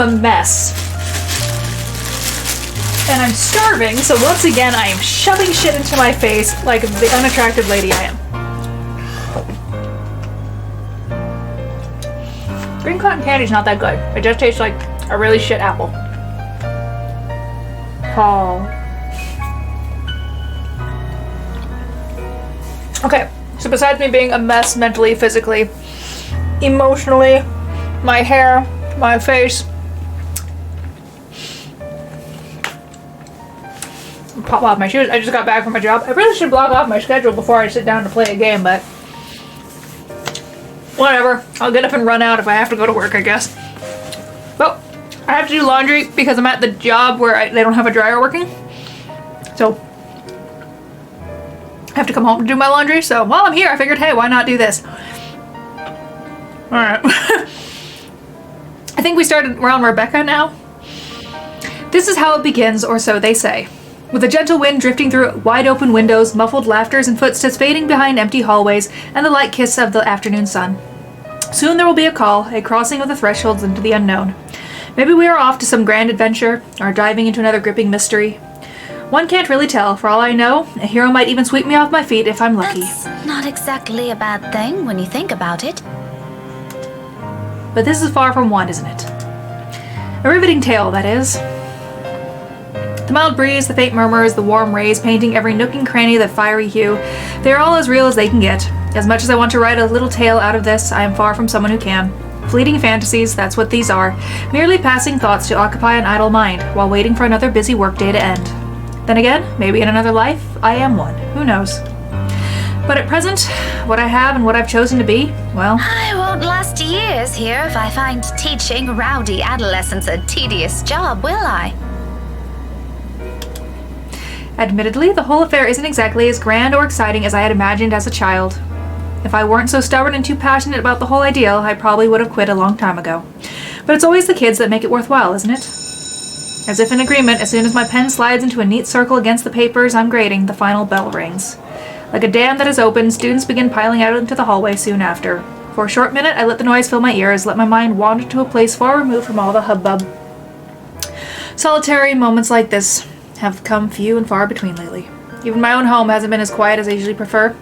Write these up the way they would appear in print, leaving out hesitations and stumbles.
a mess. And I'm starving, so once again I am shoving shit into my face like the unattractive lady I am. Green cotton candy's not that good. It just tastes like a really shit apple. Oh. Okay, so besides me being a mess mentally, physically, emotionally, my hair, my face, pop off my shoes. I just got back from my job. I really should block off my schedule before I sit down to play a game, but whatever. I'll get up and run out if I have to go to work, I guess. Well, I have to do laundry because I'm at the job where they don't have a dryer working. So I have to come home to do my laundry. So while I'm here, I figured, hey, why not do this? Alright. I think we started around Rebecca now. This is how it begins, or so they say. With a gentle wind drifting through wide open windows, muffled laughters and footsteps fading behind empty hallways, and the light kiss of the afternoon sun. Soon there will be a call, a crossing of the thresholds into the unknown. Maybe we are off to some grand adventure, or diving into another gripping mystery. One can't really tell. For all I know, a hero might even sweep me off my feet if I'm lucky. That's not exactly a bad thing when you think about it. But this is far from one, isn't it? A riveting tale, that is. The mild breeze, the faint murmurs, the warm rays painting every nook and cranny that fiery hue, they are all as real as they can get. As much as I want to write a little tale out of this, I am far from someone who can. Fleeting fantasies, that's what these are, merely passing thoughts to occupy an idle mind, while waiting for another busy workday to end. Then again, maybe in another life, I am one. Who knows? But at present, what I have and what I've chosen to be, well... I won't last years here if I find teaching rowdy adolescents a tedious job, will I? Admittedly, the whole affair isn't exactly as grand or exciting as I had imagined as a child. If I weren't so stubborn and too passionate about the whole ideal, I probably would have quit a long time ago. But it's always the kids that make it worthwhile, isn't it? As if in agreement, as soon as my pen slides into a neat circle against the papers I'm grading, the final bell rings. Like a dam that is opened, students begin piling out into the hallway soon after. For a short minute, I let the noise fill my ears, let my mind wander to a place far removed from all the hubbub. Solitary moments like this have come few and far between lately. Even my own home hasn't been as quiet as I usually prefer,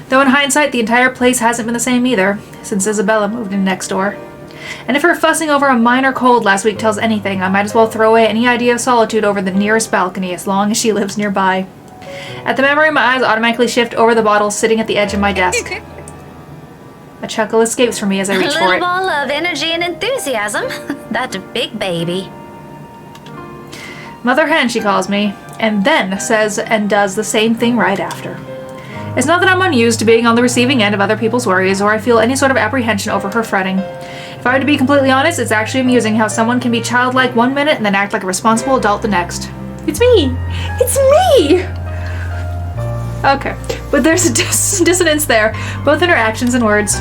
though in hindsight the entire place hasn't been the same either, since Isabella moved in next door. And if her fussing over a minor cold last week tells anything, I might as well throw away any idea of solitude over the nearest balcony as long as she lives nearby. At the memory, my eyes automatically shift over the bottle sitting at the edge of my desk. A chuckle escapes from me as I reach for A little it. ball of energy and enthusiasm. That big baby. Mother Hen, she calls me, and then says and does the same thing right after. It's not that I'm unused to being on the receiving end of other people's worries, or I feel any sort of apprehension over her fretting. If I were to be completely honest, it's actually amusing how someone can be childlike one minute and then act like a responsible adult the next. It's me! It's me! Okay, but there's a dissonance there, both in her actions and words.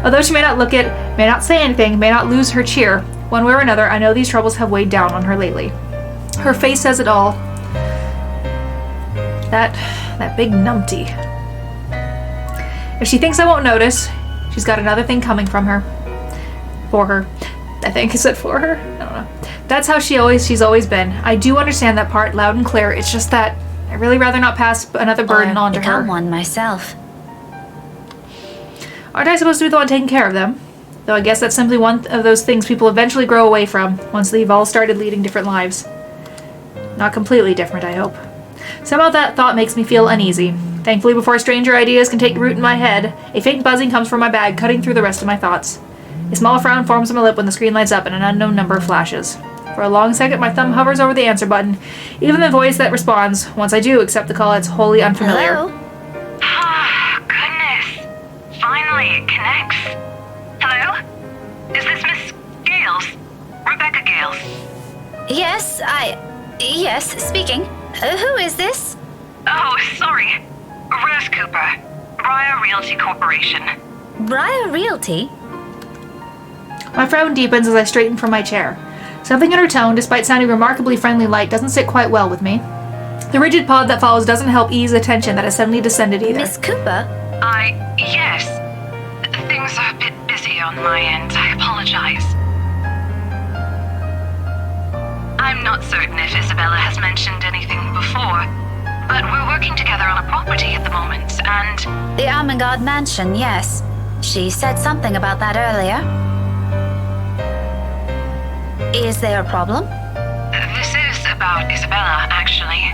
Although she may not look it, may not say anything, may not lose her cheer, one way or another, I know these troubles have weighed down on her lately. Her face says it all. That big numpty. If she thinks I won't notice, she's got another thing coming from her. For her. I think. Is it for her? I don't know. That's how she's always been. I do understand that part loud and clear. It's just that I'd really rather not pass another burden on to her. Become one myself. Aren't I supposed to be the one taking care of them? Though I guess that's simply one of those things people eventually grow away from once they've all started leading different lives. Not completely different, I hope. Somehow that thought makes me feel uneasy. Thankfully, before stranger ideas can take root in my head, a faint buzzing comes from my bag, cutting through the rest of my thoughts. A small frown forms on my lip when the screen lights up and an unknown number flashes. For a long second, my thumb hovers over the answer button. Even the voice that responds, once I do accept the call, it's wholly unfamiliar. Hello? Ah, goodness. Finally, it connects. Hello? Is this Miss Gales? Rebecca Gales? Yes, speaking. Who is this? Oh, sorry. Rose Cooper. Briar Realty Corporation. Briar Realty? My frown deepens as I straighten from my chair. Something in her tone, despite sounding remarkably friendly light, doesn't sit quite well with me. The rigid pause that follows doesn't help ease the tension that has suddenly descended either. Miss Cooper? Yes. Things are a bit busy on my end. I apologize. I'm not certain if Isabella has mentioned anything before, but we're working together on a property at the moment, and The Armengard Mansion, yes. She said something about that earlier. Is there a problem? this is about Isabella, actually.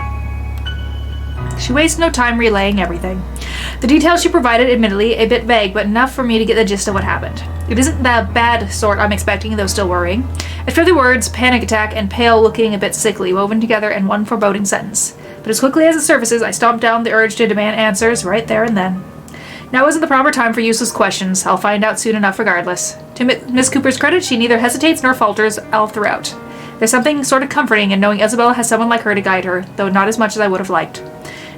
She wastes no time relaying everything. The details she provided, admittedly, a bit vague, but enough for me to get the gist of what happened. It isn't the bad sort I'm expecting, though still worrying. After the words, panic attack, and pale looking a bit sickly, woven together in one foreboding sentence. But as quickly as it surfaces, I stomped down the urge to demand answers right there and then. Now isn't the proper time for useless questions. I'll find out soon enough regardless. To Miss Cooper's credit, she neither hesitates nor falters all throughout. There's something sort of comforting in knowing Isabella has someone like her to guide her, though not as much as I would have liked.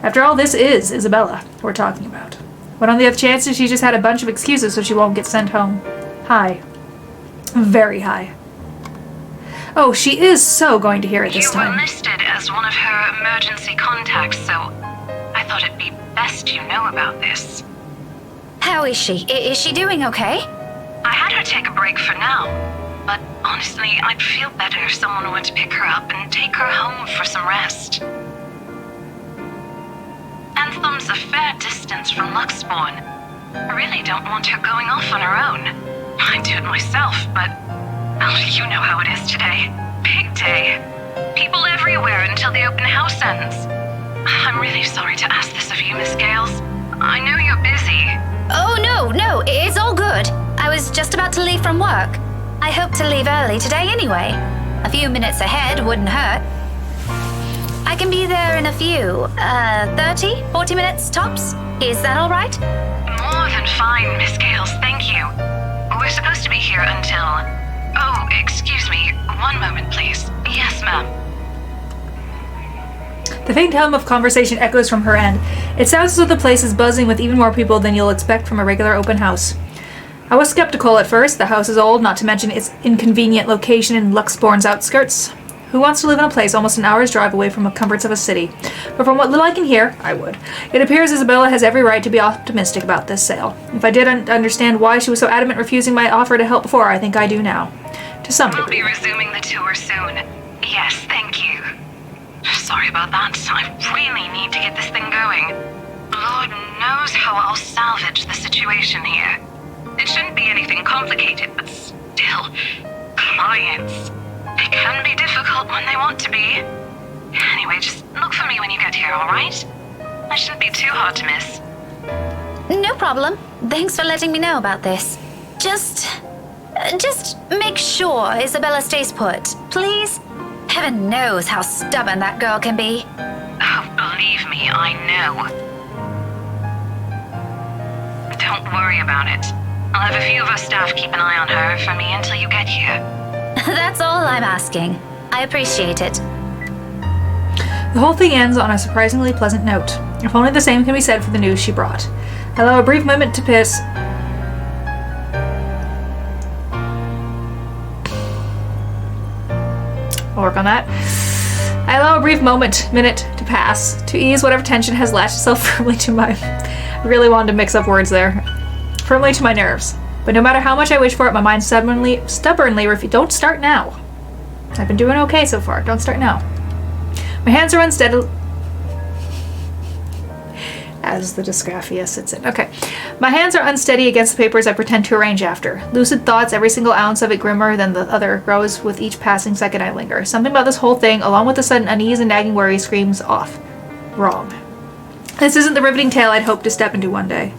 After all, this is Isabella we're talking about. What on the other chances she just had a bunch of excuses so she won't get sent home? High. Very high. Oh, she is so going to hear it this You were time. listed as one of her emergency contacts, so I thought it'd be best you know about this. How is she? Is she doing okay? I had her take a break for now, but honestly, I'd feel better if someone were to pick her up and take her home for some rest. Anthem's a fair distance from Luxborn. I really don't want her going off on her own. I'd do it myself, but oh, you know how it is today. Big day. People everywhere until the open house ends. I'm really sorry to ask this of you, Miss Gales. I know you're busy. Oh, no, it's all good. I was just about to leave from work. I hope to leave early today anyway. A few minutes ahead wouldn't hurt. I can be there in a few, 30, 40 minutes tops. Is that all right? More than fine, Miss Gales, thank you. We're supposed to be here until... Oh, excuse me. One moment, please. Yes, ma'am. The faint hum of conversation echoes from her end. It sounds as though the place is buzzing with even more people than you'll expect from a regular open house. I was skeptical at first. The house is old, not to mention its inconvenient location in Luxborn's outskirts. Who wants to live in a place almost an hour's drive away from the comforts of a city? But from what little I can hear, I would. It appears Isabella has every right to be optimistic about this sale. If I didn't understand why she was so adamant refusing my offer to help before, I think I do now. To some We'll degree. be resuming the tour soon. Yes, thank you. Sorry about that. I really need to get this thing going. Lord knows how I'll salvage the situation here. It shouldn't be anything complicated, but still, clients. It can be difficult when they want to be. Anyway, just look for me when you get here, alright? I shouldn't be too hard to miss. No problem. Thanks for letting me know about this. Just make sure Isabella stays put, please. Heaven knows how stubborn that girl can be. Oh, believe me, I know. Don't worry about it. I'll have a few of our staff keep an eye on her for me until you get here. That's all I'm asking. I appreciate it. The whole thing ends on a surprisingly pleasant note. If only the same can be said for the news she brought. I allow a brief moment to piss. I'll work on that. I allow a brief minute to pass, to ease whatever tension has latched itself firmly to my... I really wanted to mix up words there. Firmly to my nerves. But no matter how much I wish for it, my mind stubbornly don't start now. I've been doing okay so far. Don't start now. My hands are unsteady. As the dysgraphia sits in. Okay. My hands are unsteady against the papers I pretend to arrange after. Lucid thoughts, every single ounce of it grimmer than the other, grows with each passing second I linger. Something about this whole thing, along with the sudden unease and nagging worry, screams off. Wrong. This isn't the riveting tale I'd hoped to step into one day.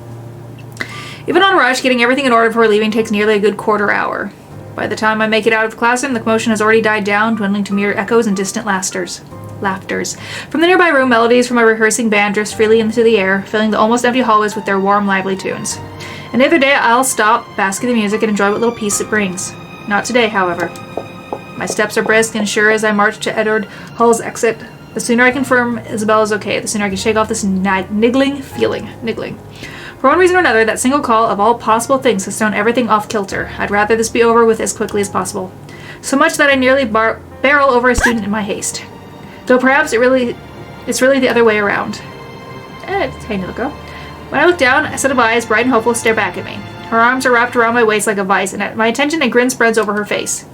Even on rush, getting everything in order before leaving takes nearly a good quarter hour. By the time I make it out of the classroom, the commotion has already died down, dwindling to mere echoes and distant laughters. From the nearby room, melodies from a rehearsing band drift freely into the air, filling the almost empty hallways with their warm, lively tunes. Another day, I'll stop, bask in the music, and enjoy what little peace it brings. Not today, however. My steps are brisk and sure as I march to Edward Hull's exit. The sooner I confirm Isabella's okay, the sooner I can shake off this niggling feeling. For one reason or another, that single call of all possible things has thrown everything off kilter. I'd rather this be over with as quickly as possible. So much that I nearly barrel over a student in my haste. Though perhaps it's really the other way around. Hey, Nico. When I look down, a set of eyes, bright and hopeful, stare back at me. Her arms are wrapped around my waist like a vice, and at my attention, a grin spreads over her face.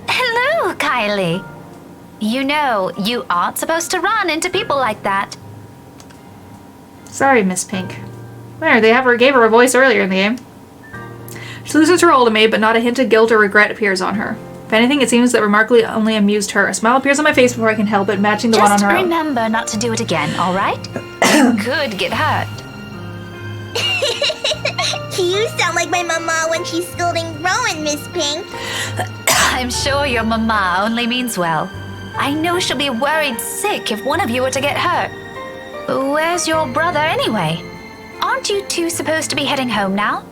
Hello, Kylie. You know, you aren't supposed to run into people like that. Sorry, Miss Pink. There, gave her a voice earlier in the game. She loses her hold of me, but not a hint of guilt or regret appears on her. If anything, it seems that remarkably only amused her. A smile appears on my face before I can help it, matching the one on her own. Just remember not to do it again, all right? You could get hurt. You sound like my mama when she's scolding Rowan, Miss Pink. I'm sure your mama only means well. I know she'll be worried sick if one of you were to get hurt. Where's your brother anyway? Aren't you two supposed to be heading home now?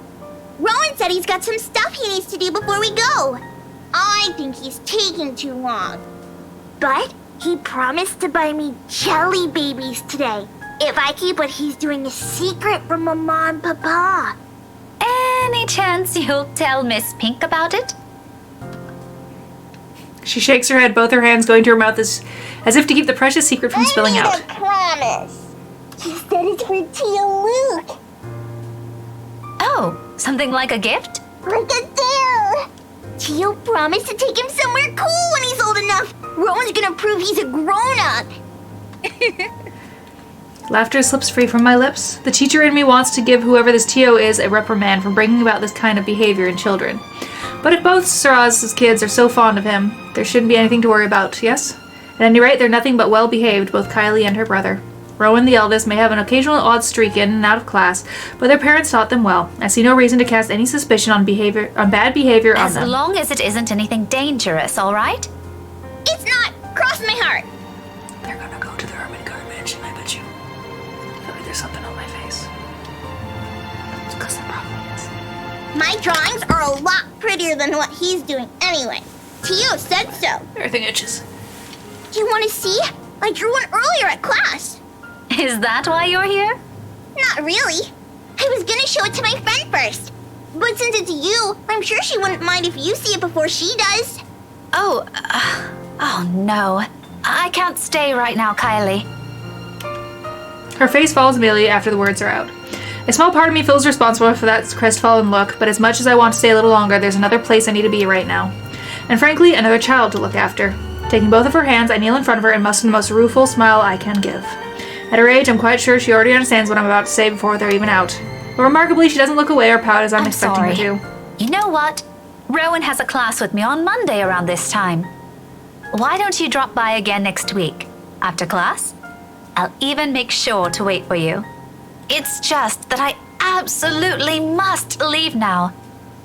Rowan said he's got some stuff he needs to do before we go. I think he's taking too long. But he promised to buy me jelly babies today if I keep what he's doing a secret from Mama and Papa. Any chance you'll tell Miss Pink about it? She shakes her head, both her hands going to her mouth as if to keep the precious secret from spilling out. I promise. He said it's for Tia Luke. Oh, something like a gift? Like a deal. Tio promised to take him somewhere cool when he's old enough. Rowan's gonna prove he's a grown-up. Laughter slips free from my lips. The teacher in me wants to give whoever this Tio is a reprimand for bringing about this kind of behavior in children. But if both Siraz's kids are so fond of him, there shouldn't be anything to worry about, yes? At any rate, they're nothing but well-behaved, both Kylie and her brother. Rowan, the eldest, may have an occasional odd streak in and out of class, but their parents taught them well. I see no reason to cast any suspicion on bad behavior on them. As long as it isn't anything dangerous, all right? It's not. Cross my heart. They're gonna go to the Ermengarde mansion, I bet you. I feel like there's something on my face. It's because there probably is. My drawings are a lot prettier than what he's doing anyway. Tio said so. Everything itches. Do you want to see? I drew one earlier at class. Is that why you're here? Not really. I was gonna show it to my friend first. But since it's you, I'm sure she wouldn't mind if you see it before she does. Oh no. I can't stay right now, Kylie. Her face falls immediately after the words are out. A small part of me feels responsible for that crestfallen look, but as much as I want to stay a little longer, there's another place I need to be right now. And frankly, another child to look after. Taking both of her hands, I kneel in front of her and muster the most rueful smile I can give. At her age, I'm quite sure she already understands what I'm about to say before they're even out. But remarkably, she doesn't look away or pout as I'm expecting her to. You know what? Rowan has a class with me on Monday around this time. Why don't you drop by again next week? After class? I'll even make sure to wait for you. It's just that I absolutely must leave now.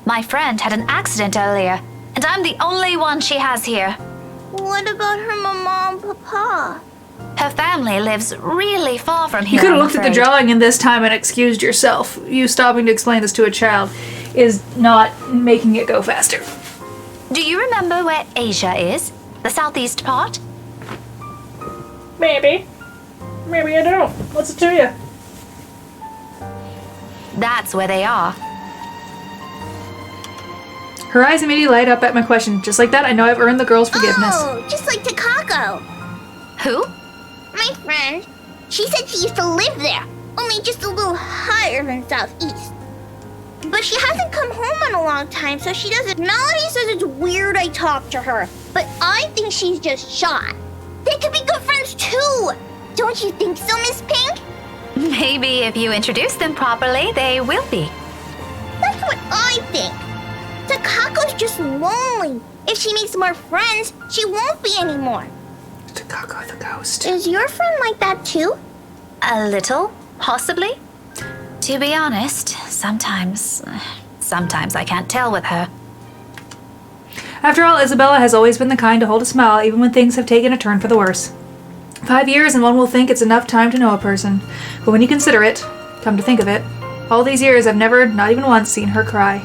My friend had an accident earlier, and I'm the only one she has here. What about her mama and papa? Her family lives really far from here. You could have I'm looked at the afraid. drawing in this time and excused yourself. You stopping to explain this to a child is not making it go faster. Do you remember where Asia is? The southeast part? Maybe. Maybe I don't. What's it to you? That's where they are. Her eyes immediately light up at my question. Just like that, I know I've earned the girl's forgiveness. Oh, just like Takako. Who? My friend. She said she used to live there, only just a little higher than Southeast. But she hasn't come home in a long time, so she doesn't. Melody says it's weird I talk to her, but I think she's just shy. They could be good friends too. Don't you think so, Miss Pink? Maybe if you introduce them properly, they will be. That's what I think. Takako's just lonely. If she makes more friends, she won't be anymore. Takako the ghost. Is your friend like that too? A little, possibly. To be honest, sometimes I can't tell with her. After all, Isabella has always been the kind to hold a smile even when things have taken a turn for the worse. 5 years and one will think it's enough time to know a person. But when you consider it, come to think of it, all these years I've never, not even once, seen her cry.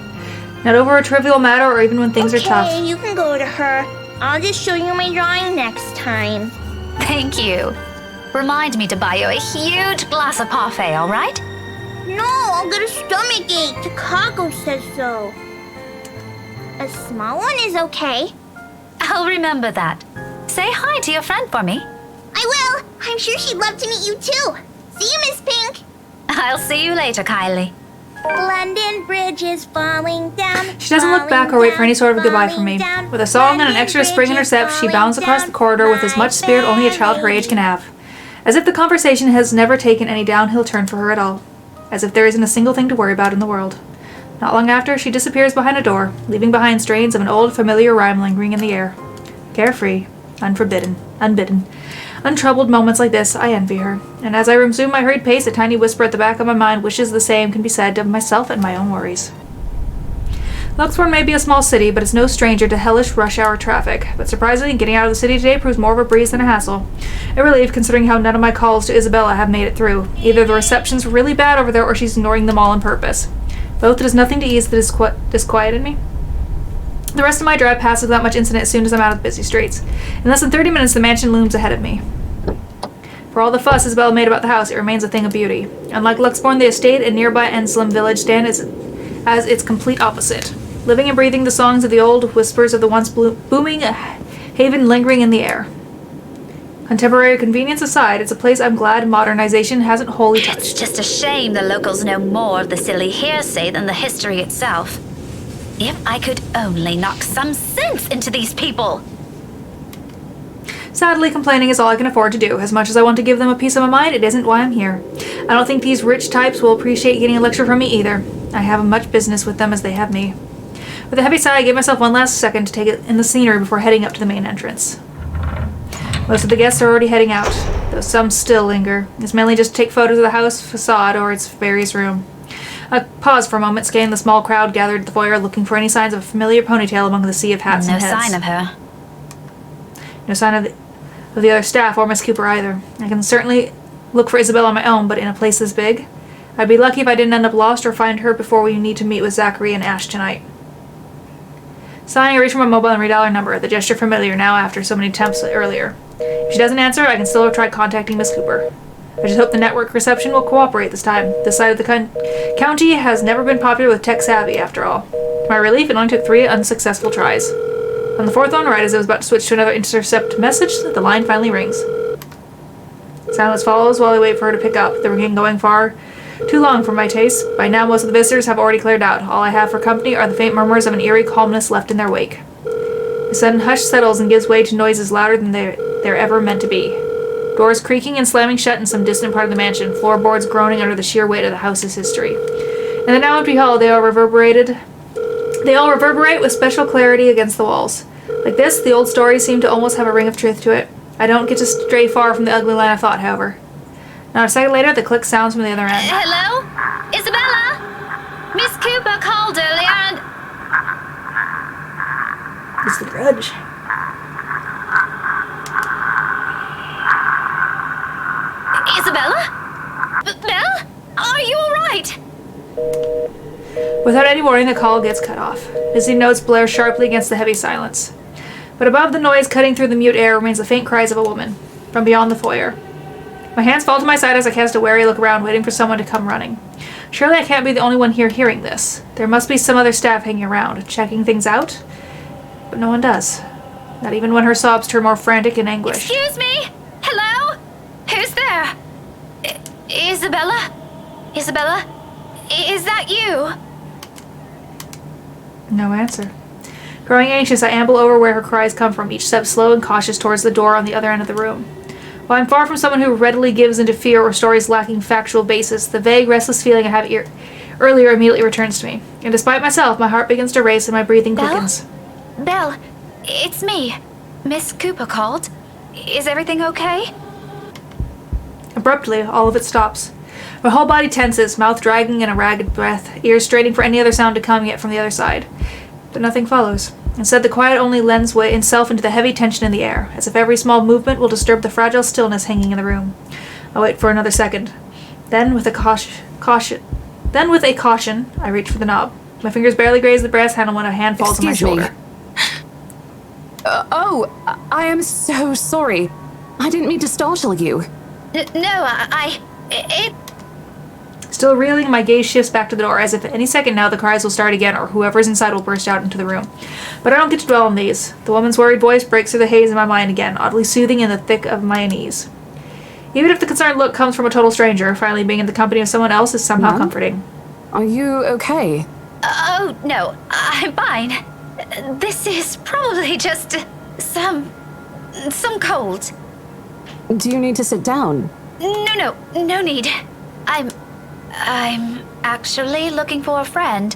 Not over a trivial matter or even when things are tough. Okay, you can go to her. I'll just show you my drawing next time. Thank you. Remind me to buy you a huge glass of parfait, all right? No, I'll get a stomachache. Takako says so. A small one is okay. I'll remember that. Say hi to your friend for me. I will. I'm sure she'd love to meet you too. See you, Miss Pink. I'll see you later, Kylie. London Bridge is falling down. She doesn't look back or wait for any sort of goodbye from me. With a song and an extra spring in her step, she bounds across the corridor with as much spirit only a child her age can have. As if the conversation has never taken any downhill turn for her at all. As if there isn't a single thing to worry about in the world. Not long after, she disappears behind a door, leaving behind strains of an old familiar rhyme lingering in the air. Carefree, unbidden. Untroubled moments like this, I envy her. And as I resume my hurried pace, a tiny whisper at the back of my mind wishes the same can be said of myself and my own worries. Luxbourne may be a small city, but it's no stranger to hellish rush hour traffic. But surprisingly, getting out of the city today proves more of a breeze than a hassle. A relief, considering how none of my calls to Isabella have made it through. Either the reception's really bad over there, or she's ignoring them all on purpose. Both does nothing to ease the disquiet in me. The rest of my drive passes without much incident as soon as I'm out of the busy streets. In less than 30 minutes, the mansion looms ahead of me. For all the fuss Isabella made about the house, it remains a thing of beauty. Unlike Luxbourne, the estate and nearby Enslem village stand as its complete opposite. Living and breathing the songs of the old, whispers of the once booming haven lingering in the air. Contemporary convenience aside, it's a place I'm glad modernization hasn't wholly touched. It's just a shame the locals know more of the silly hearsay than the history itself. If I could only knock some sense into these people! Sadly, complaining is all I can afford to do. As much as I want to give them a piece of my mind, it isn't why I'm here. I don't think these rich types will appreciate getting a lecture from me either. I have as much business with them as they have me. With a heavy sigh, I gave myself one last second to take it in the scenery before heading up to the main entrance. Most of the guests are already heading out, though some still linger. It's mainly just to take photos of the house facade or its various room. I paused for a moment, scanning the small crowd gathered at the foyer, looking for any signs of a familiar ponytail among the sea of hats No and heads. sign of her. No sign of the other staff or Miss Cooper either. I can certainly look for Isabel on my own, but in a place this big, I'd be lucky if I didn't end up lost or find her before we need to meet with Zachary and Ash tonight. Sighing, I reach for my mobile and redial her number, the gesture familiar now after so many attempts earlier. If she doesn't answer, I can still try contacting Miss Cooper. I just hope the network reception will cooperate this time. This side of the county has never been popular with tech savvy, after all. To my relief, it only took 3 unsuccessful tries. On the 4th one, right as I was about to switch to another intercept message, the line finally rings. Silence follows while I wait for her to pick up, the ringing going far too long for my taste. By now, most of the visitors have already cleared out. All I have for company are the faint murmurs of an eerie calmness left in their wake. The sudden hush settles and gives way to noises louder than they're ever meant to be. Doors creaking and slamming shut in some distant part of the mansion, floorboards groaning under the sheer weight of the house's history. In the now empty hall, they all reverberate with special clarity against the walls. Like this, the old stories seem to almost have a ring of truth to it. I don't get to stray far from the ugly line of thought, however. Not a second later, the click sounds from the other end. Hello? Isabella? Miss Cooper called earlier and... It's the grudge. Isabella? Belle? Are you alright? Without any warning, the call gets cut off. Busy notes blare sharply against the heavy silence. But above the noise cutting through the mute air remains the faint cries of a woman, from beyond the foyer. My hands fall to my side as I cast a wary look around, waiting for someone to come running. Surely I can't be the only one here hearing this. There must be some other staff hanging around, checking things out. But no one does. Not even when her sobs turn more frantic in anguish. Excuse me? Hello? Who's there? Isabella? Isabella? Is that you? No answer. Growing anxious, I amble over where her cries come from, each step slow and cautious towards the door on the other end of the room. While I'm far from someone who readily gives into fear or stories lacking factual basis, the vague, restless feeling I had earlier immediately returns to me. And despite myself, my heart begins to race and my breathing quickens. Belle, it's me. Miss Cooper called. Is everything okay? Abruptly, all of it stops. My whole body tenses, mouth dragging in a ragged breath, ears straining for any other sound to come yet from the other side. But nothing follows. Instead, the quiet only lends way itself into the heavy tension in the air, as if every small movement will disturb the fragile stillness hanging in the room. I wait for another second. Then, with a caution, I reach for the knob. My fingers barely graze the brass handle when a hand falls on my shoulder. I am so sorry. I didn't mean to startle you. Still reeling, my gaze shifts back to the door, as if at any second now the cries will start again, or whoever's inside will burst out into the room. But I don't get to dwell on these. The woman's worried voice breaks through the haze in my mind again, oddly soothing in the thick of my unease. Even if the concerned look comes from a total stranger, finally being in the company of someone else is somehow comforting. Are you okay? Oh, no, I'm fine. This is probably just some cold. Do you need to sit down? No need. I'm actually looking for a friend.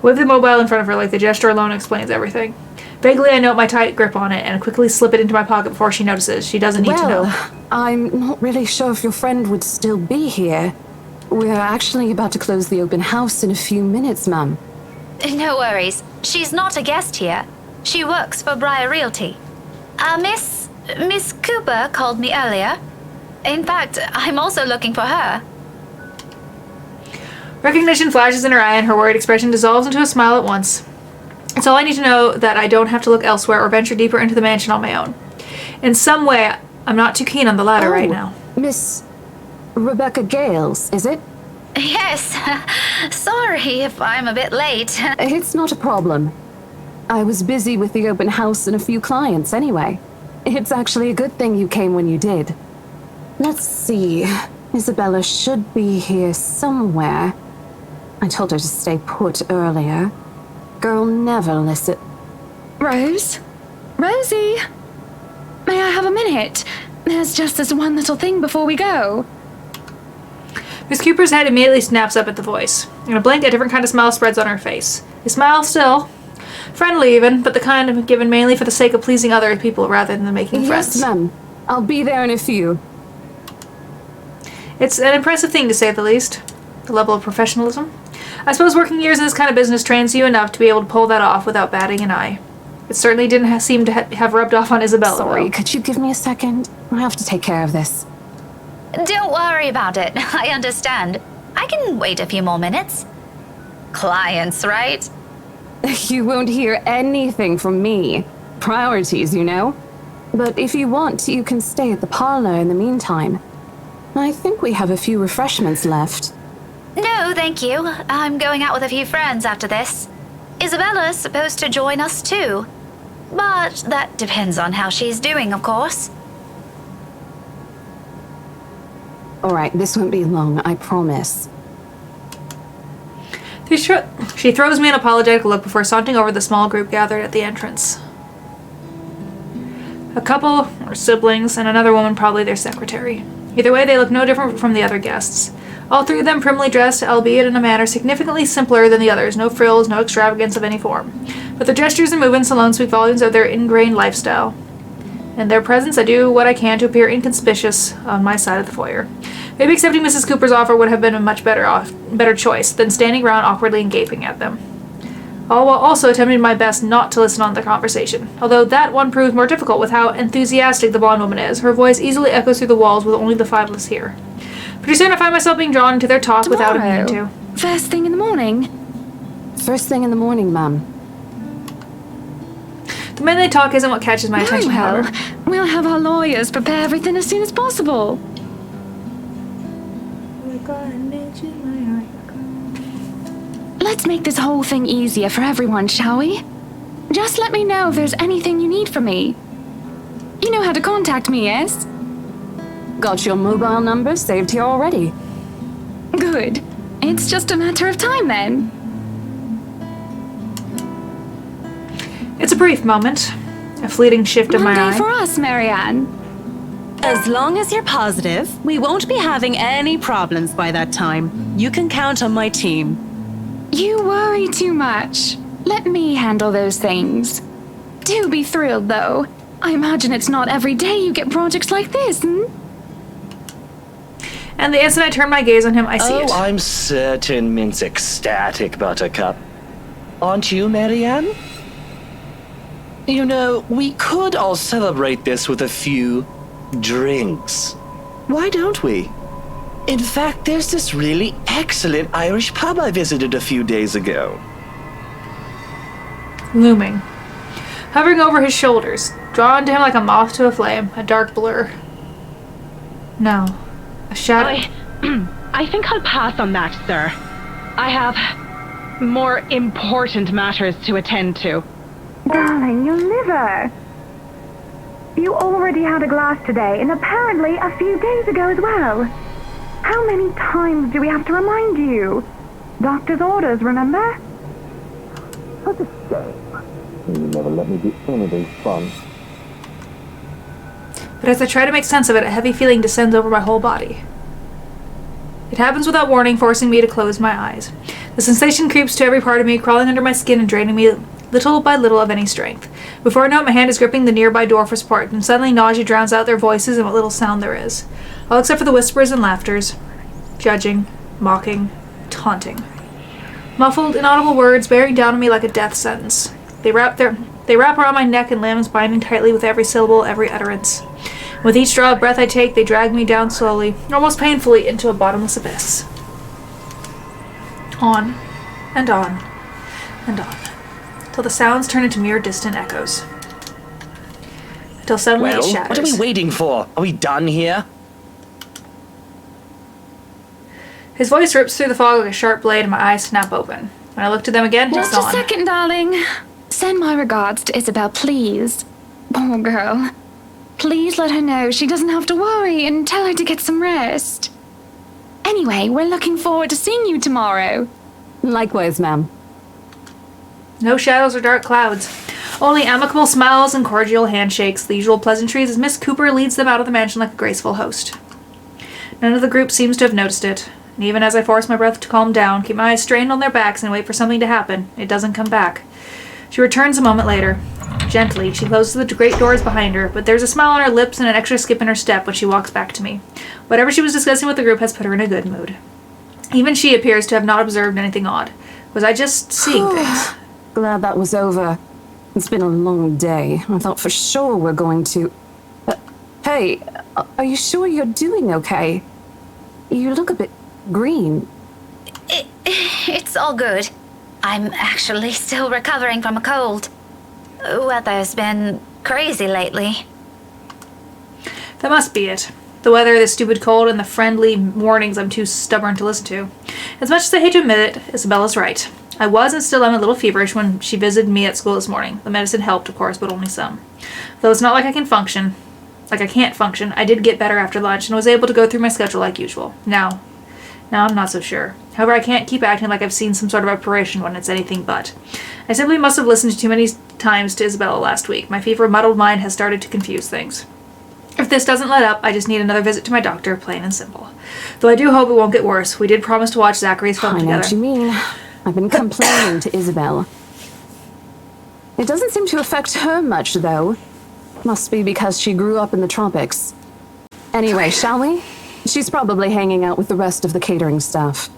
With the mobile in front of her, like the gesture alone explains everything. Vaguely, I note my tight grip on it and quickly slip it into my pocket before she notices. She doesn't need to know. I'm not really sure if your friend would still be here. We're actually about to close the open house in a few minutes, ma'am. No worries. She's not a guest here. She works for Briar Realty. Miss Cooper called me earlier. In fact, I'm also looking for her. Recognition flashes in her eye and her worried expression dissolves into a smile at once. It's all I need to know that I don't have to look elsewhere or venture deeper into the mansion on my own. In some way, I'm not too keen on the latter right now. Miss Rebecca Gales, is it? Yes. Sorry if I'm a bit late. It's not a problem. I was busy with the open house and a few clients anyway. It's actually a good thing you came when you did. Let's see. Isabella should be here somewhere. I told her to stay put earlier. Girl never listen. Rose? Rosie? May I have a minute? There's just this one little thing before we go. Miss Cooper's head immediately snaps up at the voice. In a blink, a different kind of smile spreads on her face. A smile still. Friendly even, but the kind given mainly for the sake of pleasing other people rather than making friends. Yes, ma'am. I'll be there in a few. It's an impressive thing, to say the least. The level of professionalism. I suppose working years in this kind of business trains you enough to be able to pull that off without batting an eye. It certainly didn't seem to have rubbed off on Isabella. Sorry, though. could you give me a second? I have to take care of this. Don't worry about it. I understand. I can wait a few more minutes. Clients, right? You won't hear anything from me. Priorities, you know? But if you want, you can stay at the parlor in the meantime. I think we have a few refreshments left. No, thank you. I'm going out with a few friends after this. Isabella's supposed to join us too. But that depends on how she's doing, of course. All right, this won't be long, I promise. She throws me an apologetic look before sauntering over the small group gathered at the entrance. A couple are siblings, and another woman probably their secretary. Either way, they look no different from the other guests. All three of them primly dressed, albeit in a manner significantly simpler than the others, no frills, no extravagance of any form. But their gestures and movements alone speak volumes of their ingrained lifestyle. In their presence, I do what I can to appear inconspicuous on my side of the foyer. Maybe accepting Mrs. Cooper's offer would have been a much better choice than standing around awkwardly and gaping at them. All while also attempting my best not to listen on the conversation, although that one proves more difficult with how enthusiastic the blonde woman is. Her voice easily echoes through the walls with only the five of us here. Pretty soon I find myself being drawn into their talk without a meaning to. First thing in the morning. First thing in the morning, ma'am. The minute they talk isn't what catches my attention, Well, however. we'll have our lawyers prepare everything as soon as possible. Let's make this whole thing easier for everyone, shall we? Just let me know if there's anything you need from me. You know how to contact me, yes? Got your mobile number saved here already. Good. It's just a matter of time then. It's a brief moment. A fleeting shift of my Monday eye. for us, Marianne. As long as you're positive, we won't be having any problems by that time. You can count on my team. You worry too much. Let me handle those things. Do be thrilled, though. I imagine it's not every day you get projects like this, hmm? And the instant I turn my gaze on him, I see it. I'm certain Mint's ecstatic, Buttercup. Aren't you, Marianne? You know, we could all celebrate this with a few drinks. Why don't we? In fact, there's this really excellent Irish pub I visited a few days ago. Looming. Hovering over his shoulders, drawn to him like a moth to a flame, a dark blur. No. A shadow. I think I'll pass on that, sir. I have more important matters to attend to. Darling, your liver. You already had a glass today, and apparently a few days ago as well. How many times do we have to remind you? Doctor's orders, remember? What a shame. You never let me do anything fun. But as I try to make sense of it, a heavy feeling descends over my whole body. It happens without warning, forcing me to close my eyes. The sensation creeps to every part of me, crawling under my skin and draining me little by little of any strength. Before I know it, my hand is gripping the nearby door for support, and suddenly nausea drowns out their voices and what little sound there is. All except for the whispers and laughters. Judging, mocking, taunting. Muffled, inaudible words bearing down on me like a death sentence. They wrap around my neck and limbs, binding tightly with every syllable, every utterance. With each draw of breath I take, they drag me down slowly, almost painfully, into a bottomless abyss. On, and on, and on, till the sounds turn into mere distant echoes. Until suddenly it shatters. What are we waiting for? Are we done here? His voice rips through the fog like a sharp blade, and my eyes snap open. When I look to them again, he's Just gone. a second, darling. Send my regards to Isabel, please. Poor girl. Please let her know she doesn't have to worry and tell her to get some rest. Anyway, we're looking forward to seeing you tomorrow. Likewise, ma'am. No shadows or dark clouds. Only amicable smiles and cordial handshakes, the usual pleasantries as Miss Cooper leads them out of the mansion like a graceful host. None of the group seems to have noticed it, and even as I force my breath to calm down, keep my eyes strained on their backs and wait for something to happen, it doesn't come back. She returns a moment later. Gently, she closes the great doors behind her, but there's a smile on her lips and an extra skip in her step when she walks back to me. Whatever she was discussing with the group has put her in a good mood. Even she appears to have not observed anything odd. Was I just seeing things? Glad that was over. It's been a long day. I thought for sure we're going to... Hey, are you sure you're doing okay? You look a bit green. It's all good. I'm actually still recovering from a cold. Weather's been crazy lately. That must be it. The weather, the stupid cold, and the friendly warnings I'm too stubborn to listen to. As much as I hate to admit it, Isabella's right. I was and still am a little feverish when she visited me at school this morning. The medicine helped, of course, but only some. Though it's not like I can't function, I did get better after lunch and was able to go through my schedule like usual. Now I'm not so sure. However, I can't keep acting like I've seen some sort of apparition when it's anything but. I simply must have listened too many times to Isabella last week. My fever-muddled mind has started to confuse things. If this doesn't let up, I just need another visit to my doctor, plain and simple. Though I do hope it won't get worse. We did promise to watch Zachary's film I know together. what you mean. I've been complaining to Isabel. It doesn't seem to affect her much, though. Must be because she grew up in the tropics. Anyway, shall we? She's probably hanging out with the rest of the catering staff.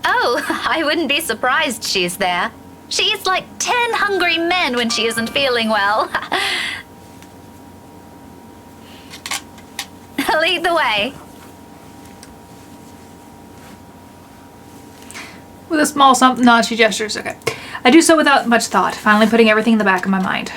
Oh, I wouldn't be surprised she's there. She eats like 10 hungry men when she isn't feeling well. Lead the way. With a small nod, she gestures. Okay. I do so without much thought, finally putting everything in the back of my mind.